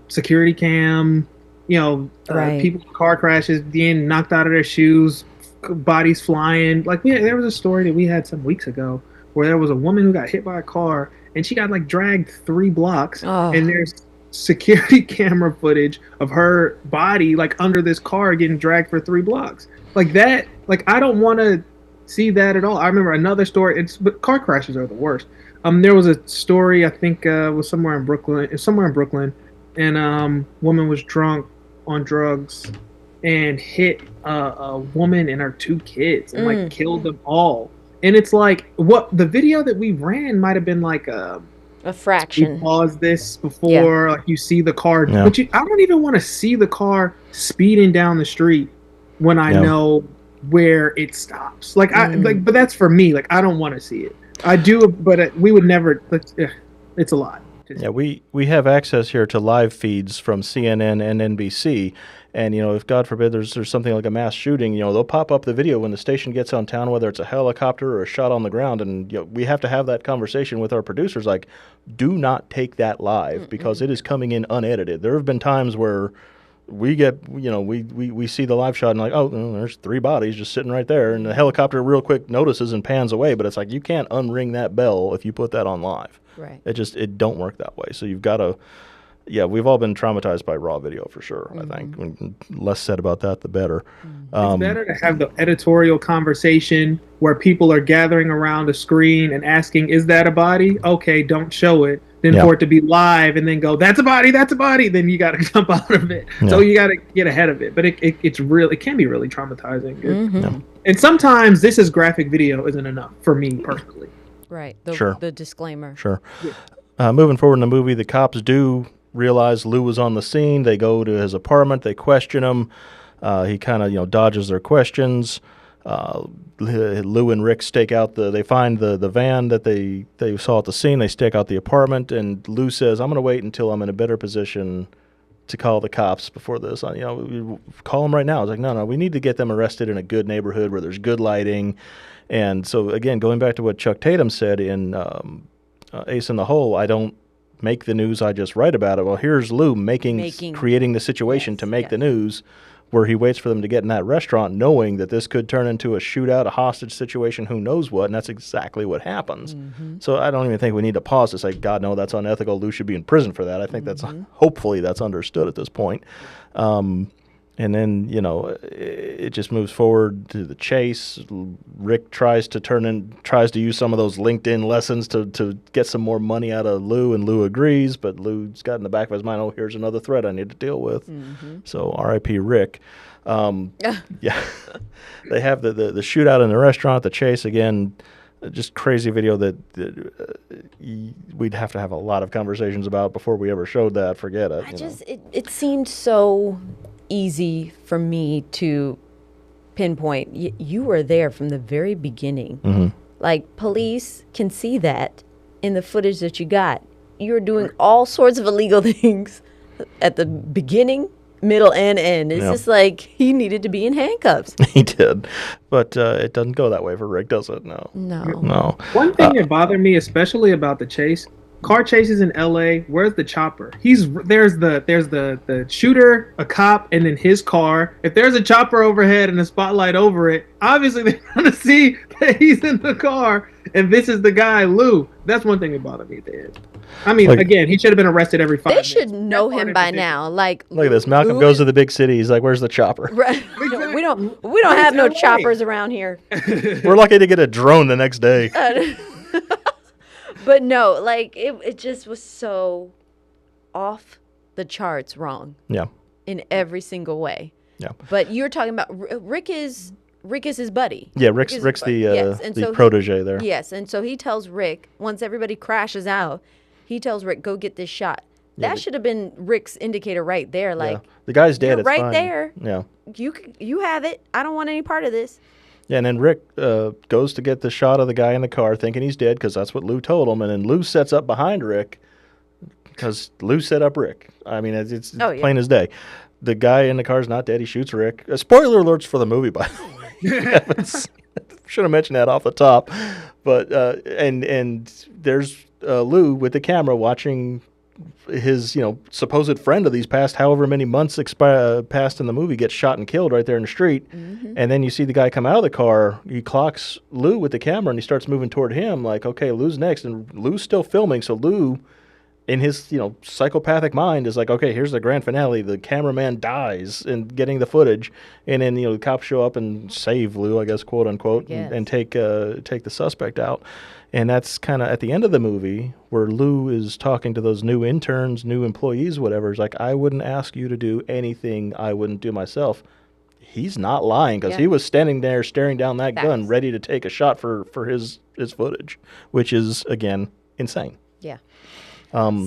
security cam, people in car crashes being knocked out of their shoes, bodies flying. Like there was a story that we had some weeks ago where there was a woman who got hit by a car and she got like dragged 3 blocks, and there's security camera footage of her body like under this car getting dragged for 3 blocks. Like that. Like I don't want to see that at all. I remember another story. But car crashes are the worst. There was a story I think was somewhere in Brooklyn, and woman was drunk on drugs and hit a woman and her 2 kids and like killed them all. And it's like what the video that we ran might have been like a fraction. We paused this before like you see the car, but I don't even want to see the car speeding down the street when I know where it stops. Like but that's for me. Like I don't want to see it. I do, but we would never. It's a lot. Yeah, we have access here to live feeds from CNN and NBC, and if God forbid there's something like a mass shooting, they'll pop up the video when the station gets on town, whether it's a helicopter or a shot on the ground, and we have to have that conversation with our producers, like, do not take that live because it is coming in unedited. There have been times where we get, we see the live shot and like, oh, there's 3 bodies just sitting right there, and the helicopter real quick notices and pans away, but it's like you can't unring that bell if you put that on live. Right. It don't work that way. So you've got to, we've all been traumatized by raw video for sure. I think less said about that, the better. It's better to have the editorial conversation where people are gathering around a screen and asking, "Is that a body? Okay, don't show it." Then for it to be live and then go, "That's a body, that's a body." Then you got to jump out of it. Yeah. So you got to get ahead of it. But it can be really traumatizing. And sometimes this is graphic video isn't enough for me personally. Right. The disclaimer. Sure. Moving forward in the movie, the cops do realize Lou was on the scene. They go to his apartment. They question him. He kind of, dodges their questions. Lou and Rick stake out they find the van that they saw at the scene. They stake out the apartment, and Lou says, "I'm going to wait until I'm in a better position to call the cops before this. Call them right now." I was like, no, we need to get them arrested in a good neighborhood where there's good lighting. And so, again, going back to what Chuck Tatum said in Ace in the Hole, I don't make the news, I just write about it. Well, here's Lou creating the situation to make the news, where he waits for them to get in that restaurant knowing that this could turn into a shootout, a hostage situation, who knows what, and that's exactly what happens. So I don't even think we need to pause to say, God, no, that's unethical. Lou should be in prison for that. I think hopefully that's understood at this point. And then, it just moves forward to the chase. Rick tries to use some of those LinkedIn lessons to get some more money out of Lou, and Lou agrees, but Lou's got in the back of his mind, oh, here's another threat I need to deal with. So R.I.P. Rick. They have the shootout in the restaurant, the chase again. Just crazy video that we'd have to have a lot of conversations about before we ever showed that. Forget it. It seemed so easy for me to pinpoint. You were there from the very beginning. Mm-hmm. Like, police can see that in the footage that you got. You were doing all sorts of illegal things at the beginning, middle, and end. It's just like he needed to be in handcuffs. He did. But it doesn't go that way for Rick, does it? No. No. One thing that bothered me, especially about the chase, car chases in LA, where's the chopper? There's the shooter, a cop, and then his car. If there's a chopper overhead and a spotlight over it, obviously they're gonna see that he's in the car and this is the guy, Lou. That's one thing that bothered me there. I mean, again, he should have been arrested every 5 minutes. They should know him by now. Like, look at this. Malcolm goes to the big city. He's like, "Where's the chopper?" Right. we don't have no choppers around here. We're lucky to get a drone the next day. But no, like it just was so off the charts wrong. Yeah. In every single way. Yeah. But you're talking about Rick is his buddy. Yeah, Rick's the protege there. Yes, and so he tells Rick, once everybody crashes out, he tells Rick, go get this shot. That should have been Rick's indicator right there. Like, the guy's dead. You're it's right fine. there. Yeah. You have it. I don't want any part of this. Yeah, and then Rick goes to get the shot of the guy in the car, thinking he's dead because that's what Lou told him. And then Lou sets up behind Rick because Lou set up Rick. I mean, it's plain as day. The guy in the car is not dead. He shoots Rick. Spoiler alerts for the movie, by the way. Should have mentioned that off the top. But and there's Lou with the camera watching his supposed friend of these past however many months passed in the movie gets shot and killed right there in the street. Mm-hmm. And then you see the guy come out of the car. He clocks Lou with the camera and he starts moving toward him like, okay, Lou's next. And Lou's still filming. So Lou, in his psychopathic mind, is like, okay, here's the grand finale. The cameraman dies in getting the footage, and then the cops show up and save Lou, I guess, quote unquote, and take the suspect out. And that's kind of at the end of the movie where Lou is talking to those new interns, new employees, whatever. It's like, I wouldn't ask you to do anything I wouldn't do myself. He's not lying because he was standing there staring down that gun, ready to take a shot for his footage, which is, again, insane. Yeah.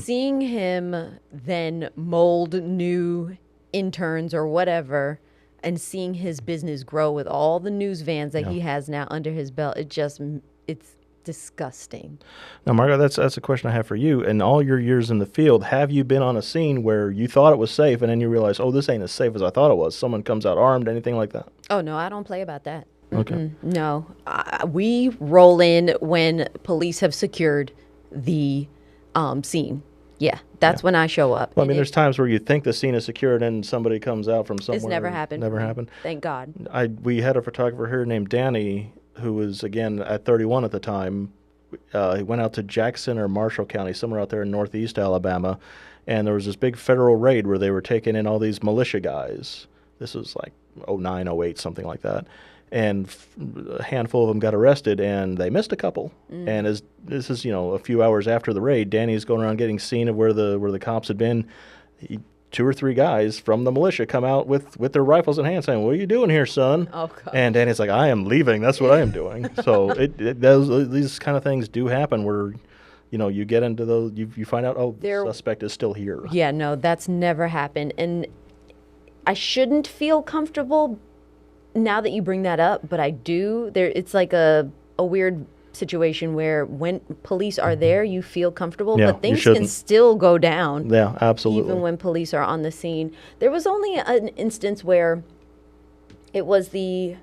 Seeing him then mold new interns or whatever and seeing his business grow with all the news vans that he has now under his belt, it's disgusting. Now, Margo, that's a question I have for you. In all your years in the field, have you been on a scene where you thought it was safe and then you realize, oh, this ain't as safe as I thought it was? Someone comes out armed, anything like that? Oh, no, I don't play about that. Okay. No. We roll in when police have secured the scene. Yeah, that's when I show up. Well, I mean, there's times where you think the scene is secured and somebody comes out from somewhere. It's never happened. Never happened. Thank God. We had a photographer here named Danny, who was, again, at 31 at the time. He went out to Jackson or Marshall County, somewhere out there in northeast Alabama, and there was this big federal raid where they were taking in all these militia guys. This was like 09, 08, something like that. And a handful of them got arrested, and they missed a couple. And as this is, a few hours after the raid, Danny's going around getting scene of where the cops had been. 2 or 3 guys from the militia come out with their rifles in hand, saying, "What are you doing here, son?" Oh, God. And Danny's like, "I am leaving. That's what I am doing." So these kind of things do happen where, you get into those, you find out, the suspect is still here. Yeah, no, that's never happened, and I shouldn't feel comfortable now that you bring that up, but I do. It's like a weird situation where when police are there, you feel comfortable, but things can still go down. Yeah, absolutely. Even when police are on the scene. There was only an instance where it was the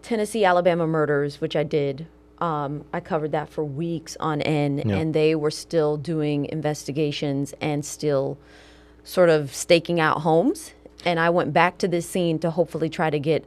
Tennessee-Alabama murders, which I did. I covered that for weeks on end, and they were still doing investigations and still sort of staking out homes. And I went back to this scene to hopefully try to get,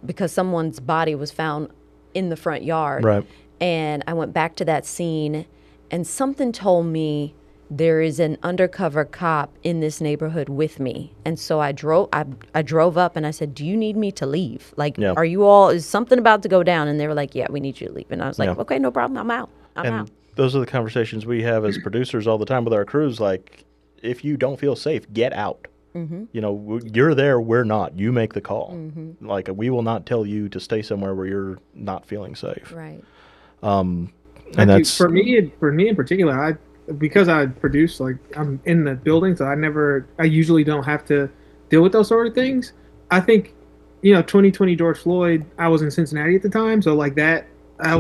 because someone's body was found in the front yard. Right. And I went back to that scene, and something told me there is an undercover cop in this neighborhood with me. And so I drove up and I said, "Do you need me to leave? Like, are you all, is something about to go down?" And they were like, "Yeah, we need you to leave." And I was like, "Okay, no problem. I'm out. I'm out." Those are the conversations we have as producers all the time with our crews. Like, if you don't feel safe, get out. Mm-hmm. You're there, we're not. You make the call. Mm-hmm. Like, we will not tell you to stay somewhere where you're not feeling safe. Right. And that's for me in particular. Because I produce, like, I'm in the building, so I usually don't have to deal with those sort of things. I think 2020 George Floyd, I was in Cincinnati at the time, so like that, I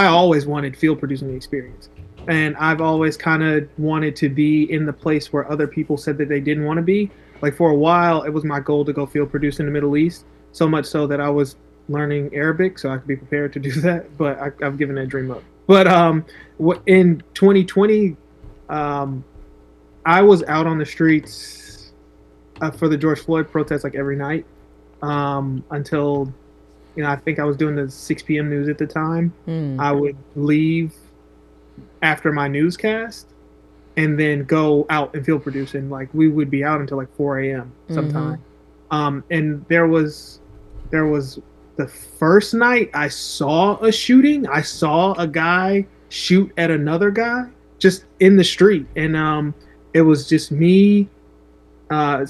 always wanted field producing the experience, and I've always kind of wanted to be in the place where other people said that they didn't want to be. Like for a while, it was my goal to go field produce in the Middle East, so much so that I was learning Arabic so I could be prepared to do that. But I've given that dream up. But in 2020, I was out on the streets for the George Floyd protest like every night until, I think I was doing the 6 p.m. news at the time. I would leave after my newscast and then go out and field produce. And like we would be out until like 4 a.m. sometime. And there was the first night I saw a shooting. I saw a guy shoot at another guy just in the street. And it was just me, a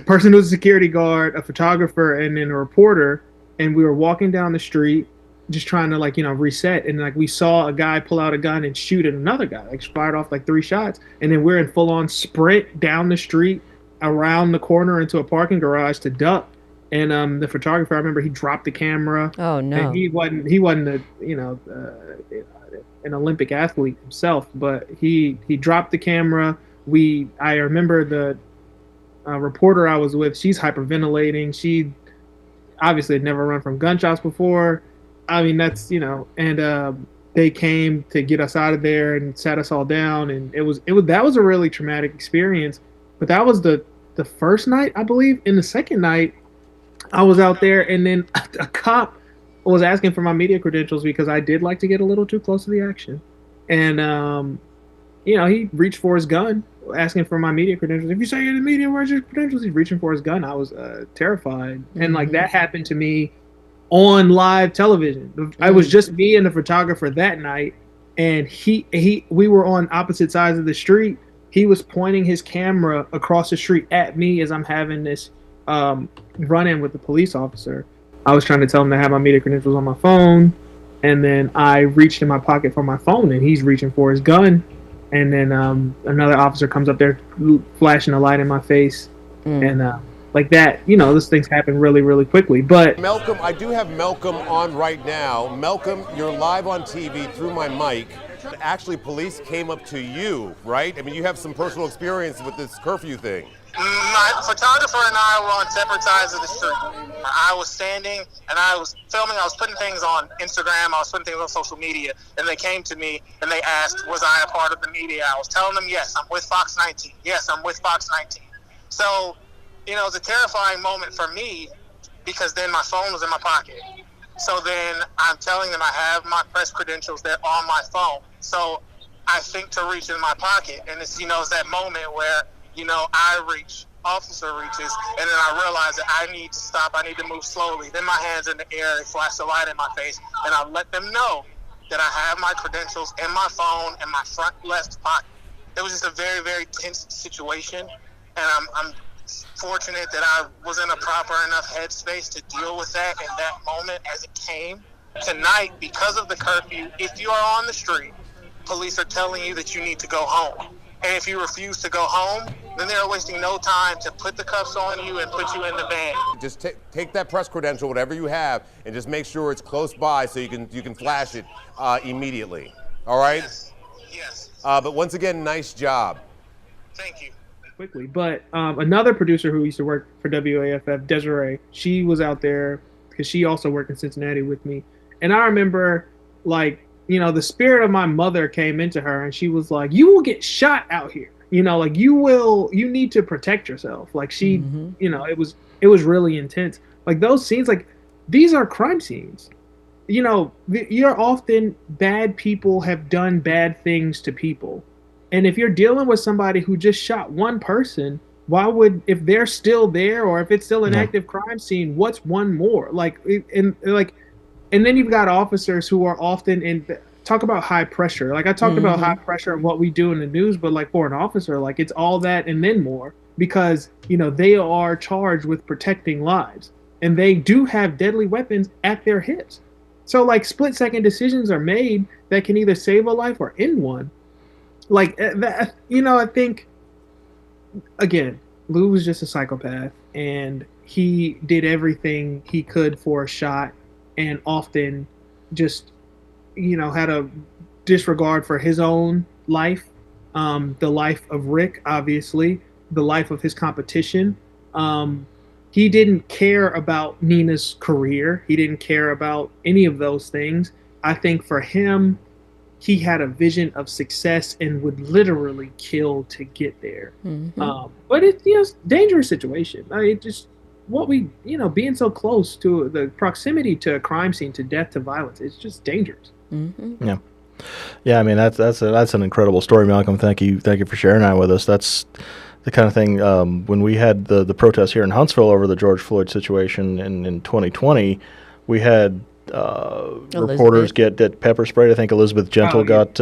person who was a security guard, a photographer, and then a reporter. And we were walking down the street just trying to reset. And like we saw a guy pull out a gun and shoot at another guy, like fired off like 3 shots. And then we're in full on sprint down the street around the corner into a parking garage to duck. And the photographer, I remember he dropped the camera. Oh no! And he wasn't an Olympic athlete himself, but he dropped the camera. I remember the reporter I was with. She's hyperventilating. She obviously had never run from gunshots before. I mean, that's and they came to get us out of there and sat us all down, and that was a really traumatic experience. But that was the first night, I believe. In the second night, I was out there, and then a cop was asking for my media credentials because I did like to get a little too close to the action. And, he reached for his gun, asking for my media credentials. If you say you're in the media, where's your credentials? He's reaching for his gun. I was terrified. And, like, that happened to me on live television. I was just me and the photographer that night, and we were on opposite sides of the street. He was pointing his camera across the street at me as I'm having this run-in with the police officer. I was trying to tell him to have my media credentials on my phone, and then I reached in my pocket for my phone, and he's reaching for his gun, and then another officer comes up there flashing a light in my face, and like that, those things happen really, really quickly. But Malcolm, I do have Malcolm on right now. Malcolm, you're live on TV through my mic. Actually, police came up to you, right? I mean, you have some personal experience with this curfew thing. My photographer and I were on separate sides of the street. I was standing and I was filming. I was putting things on Instagram. I was putting things on social media. And they came to me and they asked, was I a part of the media? I was telling them, yes, I'm with Fox 19. Yes, I'm with Fox 19. So, it was a terrifying moment for me because then my phone was in my pocket. So then I'm telling them I have my press credentials. They're on my phone. So I think to reach in my pocket. And it's, it's that moment where, I reach, officer reaches, and then I realize that I need to stop, I need to move slowly. Then my hands in the air, they flash the light in my face, and I let them know that I have my credentials in my phone in my front left pocket. It was just a very, very tense situation, and I'm fortunate that I was in a proper enough headspace to deal with that in that moment as it came. Tonight, because of the curfew, if you are on the street, police are telling you that you need to go home. And if you refuse to go home, then they're wasting no time to put the cuffs on you and put you in the van. Just take that press credential, whatever you have, and just make sure it's close by so you can flash it immediately. All right? Yes. But once again, nice job. Thank you. Quickly, but another producer who used to work for WAFF, Desiree, she was out there because she also worked in Cincinnati with me. And I remember, the spirit of my mother came into her, and she was like, you will get shot out here. You need to protect yourself. Like she, it was really intense. Like those scenes, like these are crime scenes. You're often bad people have done bad things to people. And if you're dealing with somebody who just shot one person, if they're still there or if it's still an active crime scene, what's one more? And then you've got officers who are often talk about high pressure. Like I talked about high pressure and what we do in the news, but like for an officer, like it's all that and then more because, they are charged with protecting lives and they do have deadly weapons at their hips. So like split second decisions are made that can either save a life or end one. Like that, I think again, Lou was just a psychopath and he did everything he could for a shot, and often just, had a disregard for his own life, the life of Rick, obviously, the life of his competition. He didn't care about Nina's career. He didn't care about any of those things. I think for him, he had a vision of success and would literally kill to get there. But it's dangerous situation. Just what being so close to the proximity to a crime scene, to death, to violence, it's just dangerous. Yeah. I mean, that's an incredible story, Malcolm. Thank you for sharing that with us. That's the kind of thing, when we had the protests here in Huntsville over the George Floyd situation in 2020, we had reporters get pepper sprayed. I think Elizabeth Gentle got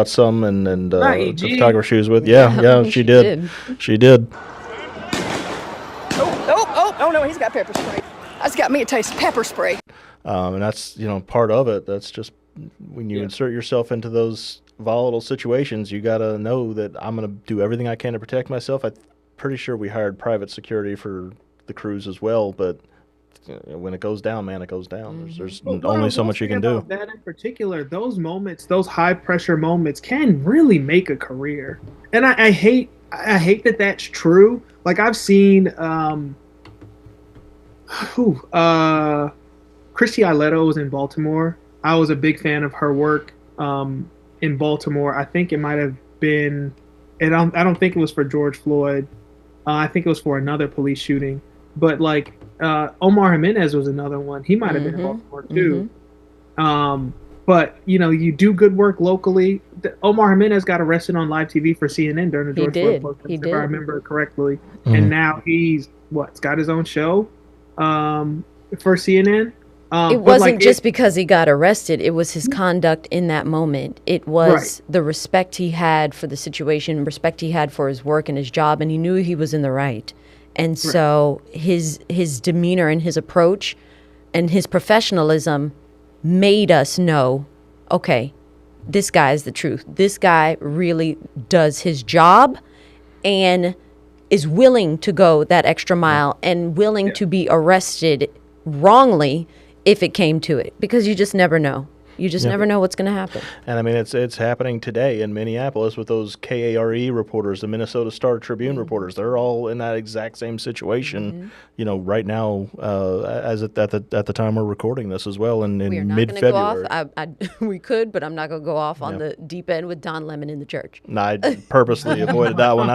some, and the photographer she was with. Yeah, she did. She did. Oh, no, he's got pepper spray. That's got me a taste of pepper spray. And that's, part of it. That's just when you insert yourself into those volatile situations, you got to know that I'm going to do everything I can to protect myself. I'm pretty sure we hired private security for the crews as well, but when it goes down, man, it goes down. There's only so much you can do. That in particular, those moments, those high pressure moments, can really make a career. And I hate that that's true. Like, I've seen Christy Ailetto was in Baltimore. I was a big fan of her work in Baltimore. I think it might have been, I don't think it was for George Floyd. I think it was for another police shooting. But like Omar Jimenez was another one. He might have been in Baltimore too. But you do good work locally. Omar Jimenez got arrested on live TV for CNN during the George Floyd protest, if I remember correctly. And now he's got his own show for CNN. It wasn't just because he got arrested. It was his conduct in that moment. It was the respect he had for the situation, respect he had for his work and his job, and he knew he was in the right. And so his demeanor and his approach and his professionalism made us know, okay, this guy is the truth. This guy really does his job and is willing to go that extra mile and willing to be arrested wrongly if it came to it, because you just never know. You just never know what's going to happen. And I mean, it's happening today in Minneapolis with those KARE reporters, the Minnesota Star Tribune reporters. They're all in that exact same situation, right now, as at the time we're recording this as well, in mid-February. We could, but I'm not going to go off on the deep end with Don Lemon in the church. No, I purposely avoided that one.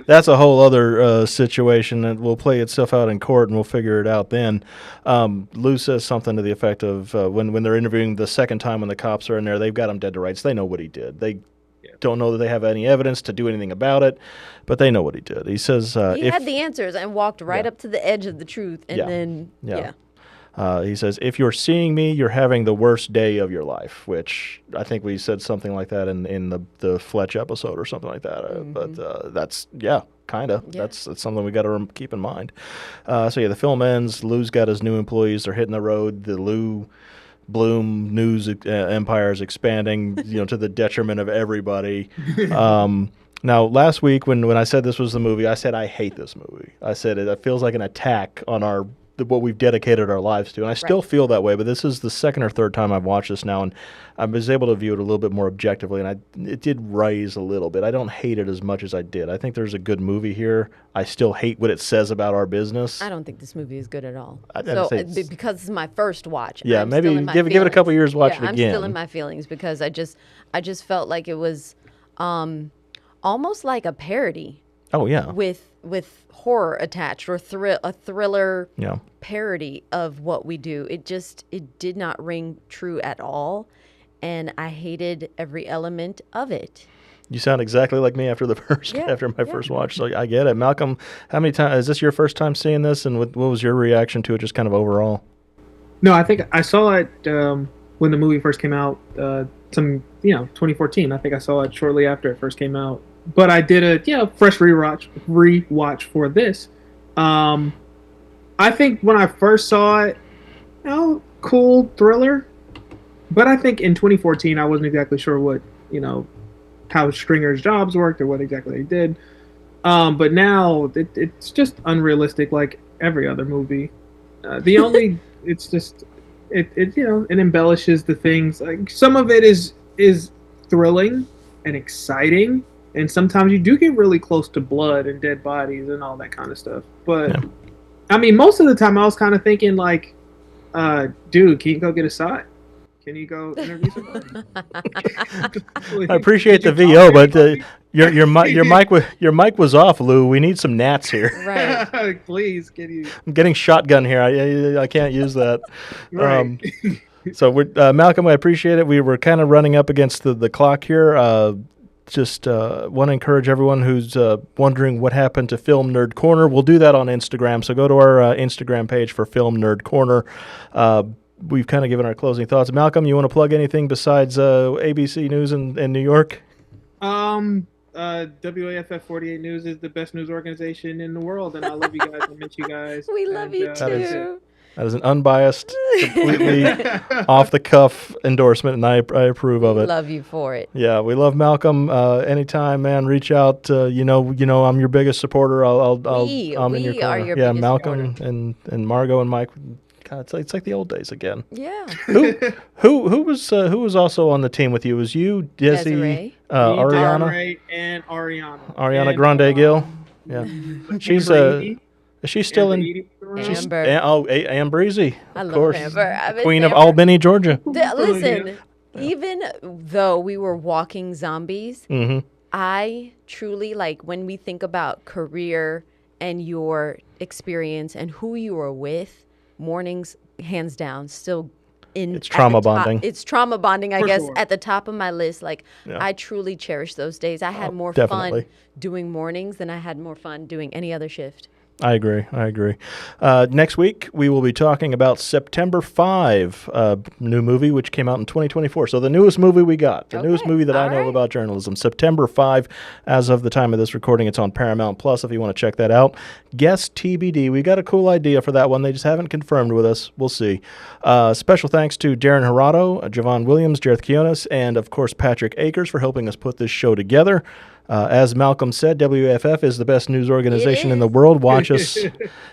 That's a whole other situation that will play itself out in court, and we'll figure it out then. Lou says something to the effect of when they're interviewing the second time when the cops are in there, they've got him dead to rights. They know what he did. They don't know that they have any evidence to do anything about it, but they know what he did. He says he had the answers and walked right up to the edge of the truth, and he says, if you're seeing me, you're having the worst day of your life, which I think we said something like that in the Fletch episode or something like that. But that's kind of. Yeah. That's something we got to keep in mind. The film ends. Lou's got his new employees. They're hitting the road. The Lou Bloom news empire is expanding, to the detriment of everybody. Now, last week when I said this was the movie, I said I hate this movie. I said it feels like an attack on what we've dedicated our lives to, and I still feel that way. But this is the second or third time I've watched this now, and I was able to view it a little bit more objectively, and it did rise a little bit. I don't hate it as much as I did. I think there's a good movie here. I still hate what it says about our business. I don't think this movie is good at all. Because it's my first watch. Yeah, maybe give it a couple years, watch it again. I'm still in my feelings because I just felt like it was almost like a parody. Oh yeah. With horror attached, or a thriller parody of what we do. It did not ring true at all, and I hated every element of it. You sound exactly like me after my first watch, so I get it. Malcolm, how many times is this your first time seeing this, and what was your reaction to it, just kind of overall? No, I think I saw it when the movie first came out. 2014. I think I saw it shortly after it first came out. But I did a fresh rewatch for this. I think when I first saw it, cool thriller. But I think in 2014 I wasn't exactly sure what how Stringer's jobs worked or what exactly they did. But now it's just unrealistic. Like every other movie. The only it's just it it embellishes the things. Like some of it is thrilling and exciting, and sometimes you do get really close to blood and dead bodies and all that kind of stuff. But I mean, most of the time I was kind of thinking like, dude, can you go get a shot? Can you go interview somebody? I appreciate the VO, but your mic was off, Lou. We need some gnats here. Right. Please, can you? I'm getting shotgun here. I can't use that. Right. So we're Malcolm. I appreciate it. We were kind of running up against the clock here. Just want to encourage everyone who's wondering what happened to Film Nerd Corner. We'll do that on Instagram. So go to our Instagram page for Film Nerd Corner. We've kind of given our closing thoughts. Malcolm, you want to plug anything besides ABC News in New York? WAFF 48 News is the best news organization in the world, and I love you guys. I miss you guys. We love you too. That is an unbiased, completely off-the-cuff endorsement, and I approve of it. Love you for it. Yeah, we love Malcolm. Anytime, man, reach out. You know, I'm your biggest supporter. I'm in your corner. Are your biggest Malcolm supporter. and Margot and Mike. God, it's like the old days again. Yeah. Who was also on the team with you? It was you, Desiree, Ariana, Desiree and Ariana. Ariana and, Grande Gill. Yeah, she's is she still Amber in? Edie. Amber. Ambreezy. I Of love course, Amber. Queen of Albany, Georgia. Listen, even though we were walking zombies, I truly like when we think about career and your experience and who you are with. Mornings, hands down, still in. It's trauma bonding. It's trauma bonding, I guess, sure. at the top of my list. Like, I truly cherish those days. I had more definitely. fun doing mornings than I had more fun doing any other shift. I agree. Next week, we will be talking about September 5, new movie, which came out in 2024. So the newest movie we got, newest movie that I know about journalism, September 5. As of the time of this recording, it's on Paramount Plus if you want to check that out. Guest TBD. We got a cool idea for that one. They just haven't confirmed with us. We'll see. Special thanks to Darren Hirado, Javon Williams, Jareth Kionis, and, of course, Patrick Akers for helping us put this show together. As Malcolm said, WAFF is the best news organization in the world. Watch us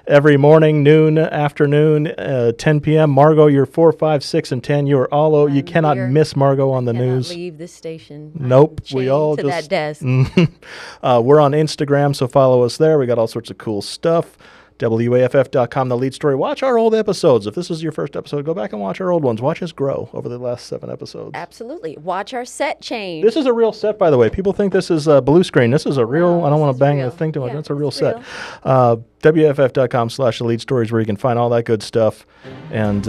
every morning, noon, afternoon, 10 p.m. Margot, you're 4, 5, 6, and 10. You are all you cannot miss Margot on the news. Leave this station. Nope, we all to just that desk. We're on Instagram, so follow us there. We got all sorts of cool stuff. WAFF.com, the lead story. Watch our old episodes. If this is your first episode, go back and watch our old ones. Watch us grow over the last 7 episodes. Absolutely. Watch our set change. This is a real set, by the way. People think this is a blue screen. This is a real, I don't want to bang the thing too much. That's a real set. WAFF.com/the lead stories where you can find all that good stuff. And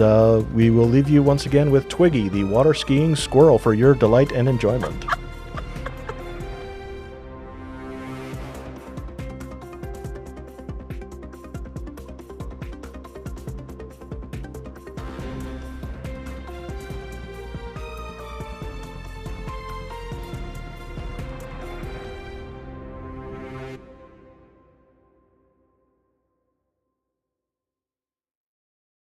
we will leave you once again with Twiggy, the water skiing squirrel, for your delight and enjoyment.